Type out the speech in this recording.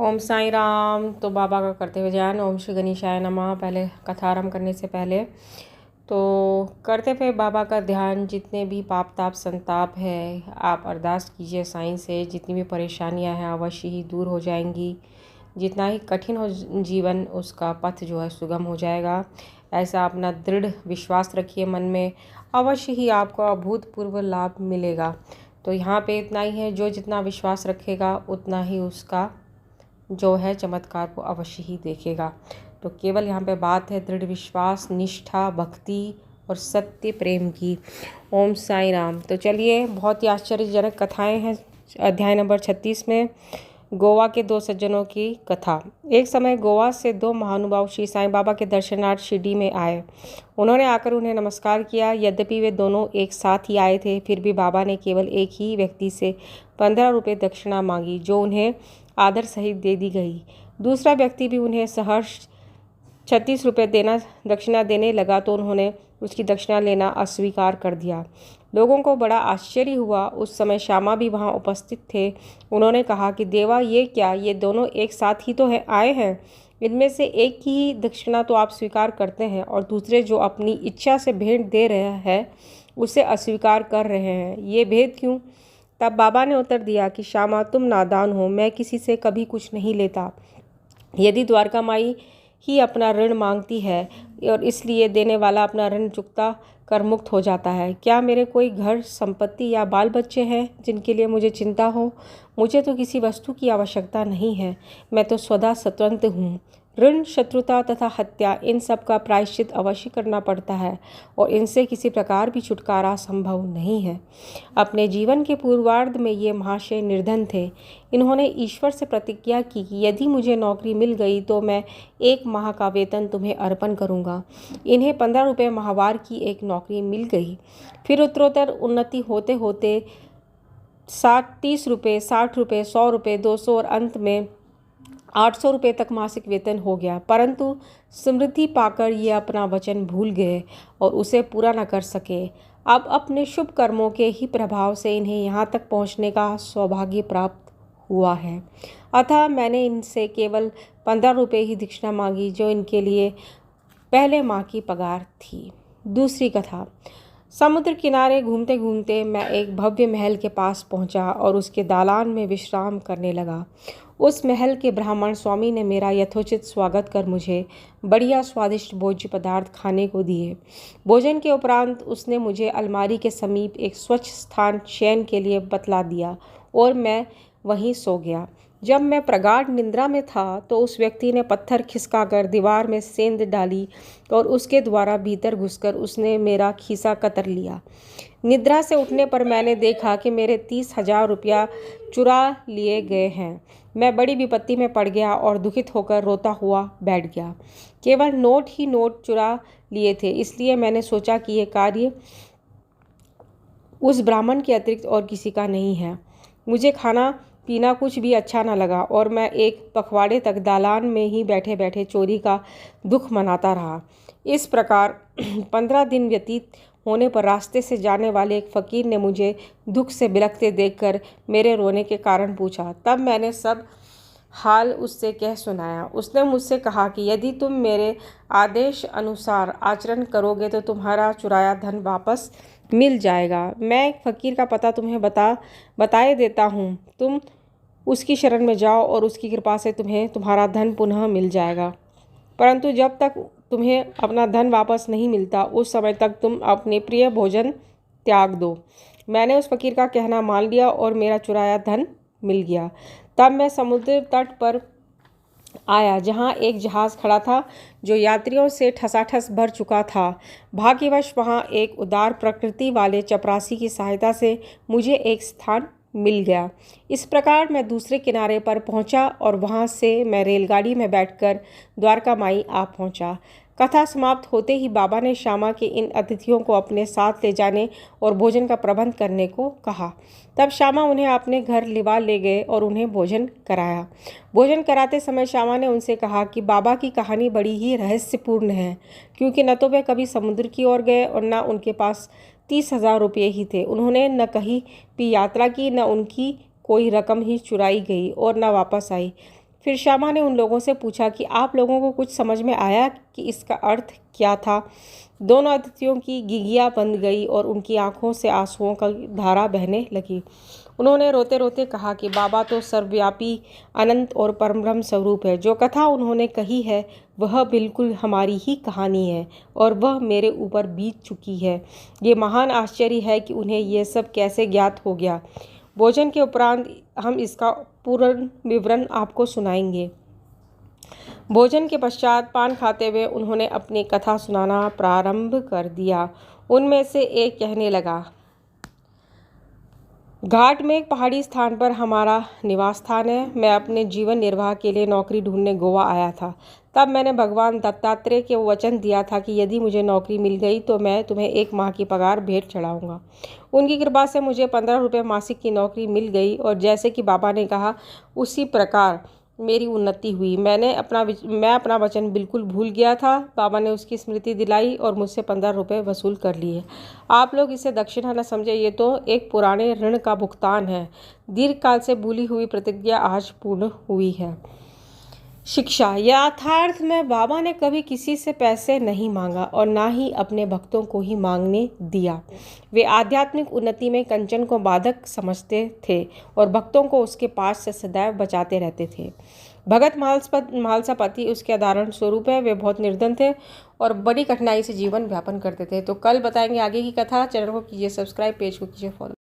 ओम साई राम। तो बाबा का करते हुए ध्यान। ओम श्री गणेशाय नमः। पहले कथा आरंभ करने से पहले तो करते हुए बाबा का ध्यान। जितने भी पाप ताप संताप है आप अरदास कीजिए साईं से। जितनी भी परेशानियां हैं अवश्य ही दूर हो जाएंगी। जितना ही कठिन हो जीवन उसका पथ जो है सुगम हो जाएगा। ऐसा अपना दृढ़ विश्वास रखिए मन में, अवश्य ही आपको अभूतपूर्व लाभ मिलेगा। तो यहाँ पे इतना ही है, जो जितना विश्वास रखेगा उतना ही उसका जो है चमत्कार को अवश्य ही देखेगा। तो केवल यहाँ पे बात है दृढ़ विश्वास, निष्ठा, भक्ति और सत्य प्रेम की। ओम साई राम। तो चलिए, बहुत ही आश्चर्यजनक कथाएं हैं अध्याय नंबर 36 में। गोवा के दो सज्जनों की कथा। एक समय गोवा से दो महानुभाव श्री साईं बाबा के दर्शनार्थ शिरडी में आए। उन्होंने आकर उन्हें नमस्कार किया। यद्यपि वे दोनों एक साथ ही आए थे, फिर भी बाबा ने केवल एक ही व्यक्ति से 15 रुपये दक्षिणा मांगी, जो उन्हें आदर सहित दे दी गई। दूसरा व्यक्ति भी उन्हें सहर्ष 36 रुपये दक्षिणा देने लगा तो उन्होंने उसकी दक्षिणा लेना अस्वीकार कर दिया। लोगों को बड़ा आश्चर्य हुआ। उस समय श्यामा भी वहां उपस्थित थे। उन्होंने कहा कि देवा, ये क्या, ये दोनों एक साथ ही तो आए हैं। इनमें से एक की ही दक्षिणा तो आप स्वीकार करते हैं और दूसरे जो अपनी इच्छा से भेंट दे रहे हैं उसे अस्वीकार कर रहे हैं। ये भेद क्यों? तब बाबा ने उत्तर दिया कि श्यामा, तुम नादान हो। मैं किसी से कभी कुछ नहीं लेता। यदि द्वारका माई ही अपना ऋण मांगती है और इसलिए देने वाला अपना ऋण चुकता कर मुक्त हो जाता है। क्या मेरे कोई घर संपत्ति या बाल बच्चे हैं जिनके लिए मुझे चिंता हो? मुझे तो किसी वस्तु की आवश्यकता नहीं है। मैं तो सदा स्वतंत्र हूँ। ऋण, शत्रुता तथा हत्या, इन सब का प्रायश्चित अवश्य करना पड़ता है और इनसे किसी प्रकार भी छुटकारा संभव नहीं है। अपने जीवन के पूर्वार्ध में ये महाशय निर्धन थे। इन्होंने ईश्वर से प्रतिज्ञा की कि यदि मुझे नौकरी मिल गई तो मैं 1 माह का वेतन तुम्हें अर्पण करूँगा। इन्हें 15 रुपये माहवार की एक नौकरी मिल गई। फिर उत्तरोत्तर उन्नति होते होते 30 रुपये, 60 रुपये, 100 रुपये, 200 और अंत में 800 रुपये तक मासिक वेतन हो गया। परंतु समृद्धि पाकर ये अपना वचन भूल गए और उसे पूरा न कर सके। अब अपने शुभ कर्मों के ही प्रभाव से इन्हें यहाँ तक पहुँचने का सौभाग्य प्राप्त हुआ है। अतः मैंने इनसे केवल 15 रुपये ही दक्षिणा मांगी, जो इनके लिए पहले माह की पगार थी। दूसरी कथा। समुद्र किनारे घूमते घूमते मैं एक भव्य महल के पास पहुंचा और उसके दालान में विश्राम करने लगा। उस महल के ब्राह्मण स्वामी ने मेरा यथोचित स्वागत कर मुझे बढ़िया स्वादिष्ट भोज्य पदार्थ खाने को दिए। भोजन के उपरांत उसने मुझे अलमारी के समीप एक स्वच्छ स्थान शयन के लिए बतला दिया और मैं वहीं सो गया। जब मैं प्रगाढ़ निद्रा में था तो उस व्यक्ति ने पत्थर खिसकाकर दीवार में सेंध डाली और उसके द्वारा भीतर घुसकर उसने मेरा खीसा कतर लिया। निद्रा से उठने पर मैंने देखा कि मेरे 30,000 रुपया चुरा लिए गए हैं। मैं बड़ी विपत्ति में पड़ गया और दुखित होकर रोता हुआ बैठ गया। केवल नोट ही नोट चुरा लिए थे, इसलिए मैंने सोचा कि यह कार्य उस ब्राह्मण के अतिरिक्त और किसी का नहीं है। मुझे खाना पीना कुछ भी अच्छा न लगा और मैं एक पखवाड़े तक दालान में ही बैठे बैठे चोरी का दुख मनाता रहा। इस प्रकार 15 दिन व्यतीत होने पर रास्ते से जाने वाले एक फ़कीर ने मुझे दुख से बिलखते देखकर मेरे रोने के कारण पूछा। तब मैंने सब हाल उससे कह सुनाया। उसने मुझसे कहा कि यदि तुम मेरे आदेश अनुसार आचरण करोगे तो तुम्हारा चुराया धन वापस मिल जाएगा। मैं एक फ़कीर का पता तुम्हें बताए देता हूँ। तुम उसकी शरण में जाओ और उसकी कृपा से तुम्हें तुम्हारा धन पुनः मिल जाएगा। परंतु जब तक तुम्हें अपना धन वापस नहीं मिलता उस समय तक तुम अपने प्रिय भोजन त्याग दो। मैंने उस फ़कीर का कहना मान लिया और मेरा चुराया धन मिल गया। तब मैं समुद्र तट पर आया जहाँ एक जहाज़ खड़ा था जो यात्रियों से ठसाठस भर चुका था। भाग्यवश वहाँ एक उदार प्रकृति वाले चपरासी की सहायता से मुझे एक स्थान मिल गया। इस प्रकार मैं दूसरे किनारे पर पहुँचा और वहाँ से मैं रेलगाड़ी में बैठकर द्वारका माई आ पहुँचा। कथा समाप्त होते ही बाबा ने श्यामा के इन अतिथियों को अपने साथ ले जाने और भोजन का प्रबंध करने को कहा। तब श्यामा उन्हें अपने घर लिवा ले गए और उन्हें भोजन कराया। भोजन कराते समय श्यामा ने उनसे कहा कि बाबा की कहानी बड़ी ही रहस्यपूर्ण है, क्योंकि न तो वे कभी समुद्र की ओर गए और न उनके पास 30,000 रुपये ही थे। उन्होंने न कहीं भी यात्रा की, न उनकी कोई रकम ही चुराई गई और न वापस आई। फिर श्यामा ने उन लोगों से पूछा कि आप लोगों को कुछ समझ में आया कि इसका अर्थ क्या था। दोनों अतिथियों की घिघिया बंद गई और उनकी आंखों से आंसुओं का धारा बहने लगी। उन्होंने रोते रोते कहा कि बाबा तो सर्वव्यापी, अनंत और परमब्रह्म स्वरूप है। जो कथा उन्होंने कही है वह बिल्कुल हमारी ही कहानी है और वह मेरे ऊपर बीत चुकी है। ये महान आश्चर्य है कि उन्हें यह सब कैसे ज्ञात हो गया। भोजन के उपरांत हम इसका पूर्ण विवरण आपको सुनाएंगे। भोजन के पश्चात पान खाते हुए उन्होंने अपनी कथा सुनाना प्रारंभ कर दिया। उनमें से एक कहने लगा, घाट में एक पहाड़ी स्थान पर हमारा निवास स्थान है। मैं अपने जीवन निर्वाह के लिए नौकरी ढूंढने गोवा आया था। तब मैंने भगवान दत्तात्रेय को वचन दिया था कि यदि मुझे नौकरी मिल गई तो मैं तुम्हें 1 माह की पगार भेंट चढ़ाऊंगा। उनकी कृपा से मुझे 15 रुपये मासिक की नौकरी मिल गई और जैसे कि बाबा ने कहा उसी प्रकार मेरी उन्नति हुई। मैं अपना वचन बिल्कुल भूल गया था। बाबा ने उसकी स्मृति दिलाई और मुझसे 15 रुपये वसूल कर लिए। आप लोग इसे दक्षिणा न समझे, ये तो एक पुराने ऋण का भुगतान है। दीर्घकाल से भूली हुई प्रतिज्ञा आज पूर्ण हुई है। शिक्षा। यथार्थ में बाबा ने कभी किसी से पैसे नहीं मांगा और ना ही अपने भक्तों को ही मांगने दिया। वे आध्यात्मिक उन्नति में कंचन को बाधक समझते थे और भक्तों को उसके पास से सदैव बचाते रहते थे। भगत महालसापति उसके उदाहरण स्वरूप है। वे बहुत निर्धन थे और बड़ी कठिनाई से जीवन व्यापन करते थे। तो कल बताएंगे आगे की कथा। चैनल को कीजिए सब्सक्राइब, पेज को कीजिए फॉलो।